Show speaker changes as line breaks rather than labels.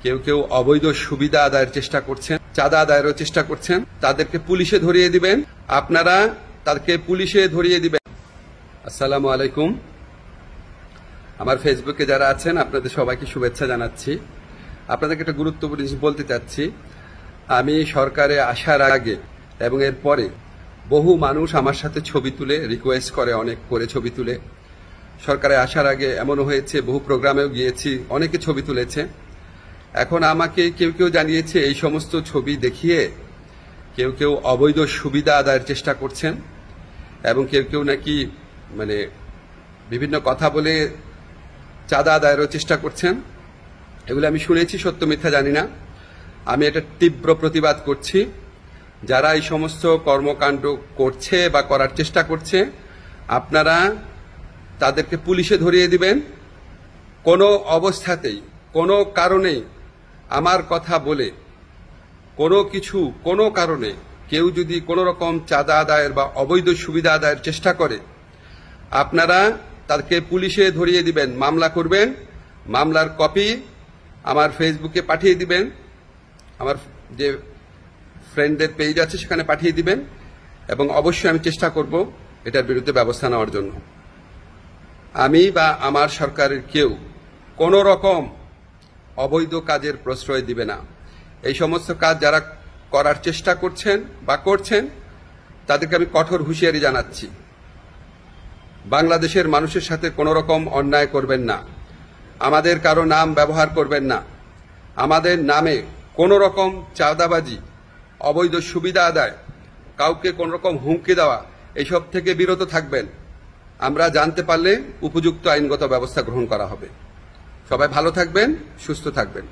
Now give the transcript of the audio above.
কেউ কেউ অবৈধ সুবিধা আদায়ের চেষ্টা করছেন, চাঁদা আদায়েরও চেষ্টা করছেন। তাদেরকে পুলিশে ধরিয়ে দিবেন, আপনারা তাদেরকে পুলিশে ধরিয়ে দিবেন। আসসালামু আলাইকুম। আমার ফেসবুকে যারা আছেন আপনাদের সবাইকে শুভেচ্ছা জানাচ্ছি। আপনাদেরকে একটা গুরুত্বপূর্ণ জিনিস বলতে চাচ্ছি। আমি সরকারে আসার আগে এবং এর পরে বহু মানুষ আমার সাথে ছবি তুলে রিকোয়েস্ট করে, অনেক করে ছবি তুলে। সরকারে আসার আগে এমনও হয়েছে, বহু প্রোগ্রামেও গিয়েছি, অনেকে ছবি তুলেছে। এখন আমাকে কেউ কেউ জানিয়েছে এই সমস্ত ছবি দেখিয়ে কেউ কেউ অবৈধ সুবিধা আদায়ের চেষ্টা করছেন এবং কেউ কেউ নাকি বিভিন্ন কথা বলে চাঁদা আদায়েরও চেষ্টা করছেন। এগুলো আমি শুনেছি, সত্য মিথ্যা জানি না। আমি এটা তীব্র প্রতিবাদ করছি। যারা এই সমস্ত কর্মকাণ্ড করছে বা করার চেষ্টা করছে, আপনারা তাদেরকে পুলিশে ধরিয়ে দিবেন। কোনো অবস্থাতেই, কোনো কারণেই আমার কথা বলে কোনো কারণে কেউ যদি কোনো রকম চাঁদা আদায়ের বা অবৈধ সুবিধা আদায়ের চেষ্টা করে, আপনারা তাদেরকে পুলিশে ধরিয়ে দিবেন, মামলা করবেন। মামলার কপি আমার ফেসবুকে পাঠিয়ে দিবেন, আমার যে ফ্রেন্ডদের পেজ আছে সেখানে পাঠিয়ে দিবেন, এবং অবশ্যই আমি চেষ্টা করব এটার বিরুদ্ধে ব্যবস্থা নেওয়ার জন্য। আমি বা আমার সরকারের কেউ কোনো রকম অবৈধ কাজের প্রশ্রয় দিবে না। এই সমস্ত কাজ যারা করার চেষ্টা করছেন বা করছেন তাদেরকে আমি কঠোর হুঁশিয়ারি জানাচ্ছি। বাংলাদেশের মানুষের সাথে কোনো রকম অন্যায় করবেন না, আমাদের কারো নাম ব্যবহার করবেন না, আমাদের নামে কোনো রকম চাঁদাবাজি, অবৈধ সুবিধা আদায়, কাউকে কোনো রকম হুমকি দেওয়া, এইসব থেকে বিরত থাকবেন। আমরা জানতে পারলে উপযুক্ত আইনগত ব্যবস্থা গ্রহণ করা হবে। সবাই ভালো থাকবেন, সুস্থ থাকবেন।